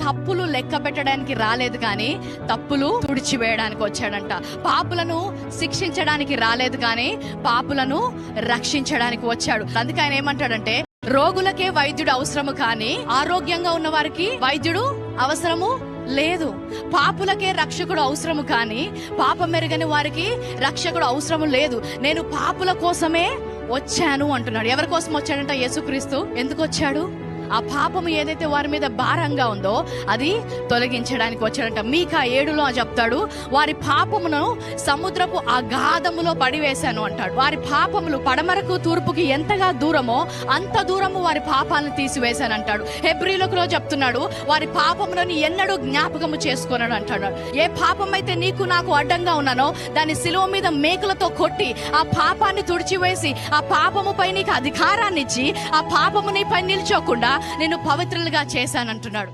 తప్పులు లెక్క పెట్టడానికి రాలేదు, కానీ తప్పులు తుడిచివేయడానికి వచ్చాడంట. పాపులను శిక్షించడానికి రాలేదు, కానీ పాపులను రక్షించడానికి వచ్చాడు. అందుకే ఆయన ఏమంటాడంటే, రోగులకే వైద్యుడు అవసరము, కానీ ఆరోగ్యంగా ఉన్న వారికి వైద్యుడు అవసరము లేదు. పాపులకే రక్షకుడు అవసరము, కానీ పాపం మెరుగని వారికి రక్షకుడు అవసరము లేదు. నేను పాపుల కోసమే వచ్చాను అంటున్నాడు. ఎవరి కోసం వచ్చాడంట? యేసుక్రీస్తు. ఎందుకు వచ్చాడు? ఆ పాపము ఏదైతే వారి మీద భారంగా ఉందో అది తొలగించడానికి వచ్చాడంట. మీకా 7లో చెప్తాడు, వారి పాపమును సముద్రపు అగాధములో పడివేశాను అంటాడు. వారి పాపములు పడమరకు తూర్పుకి ఎంతగా దూరమో అంత దూరము వారి పాపాలను తీసివేశాను అంటాడు. హెబ్రీయులకు చెప్తున్నాడు, వారి పాపములను ఎన్నడూ జ్ఞాపకము చేసుకున్నాడు అంటాడు. ఏ పాపం అయితే నీకు నాకు అడ్డంగా ఉన్నానో దాన్ని శిలువ మీద మేకులతో కొట్టి ఆ పాపాన్ని తుడిచివేసి ఆ పాపముపై నీకు అధికారాన్ని ఇచ్చి ఆ పాపము నీపై నిల్చోకుండా నేను పవిత్రులుగా చేశానంటున్నాడు.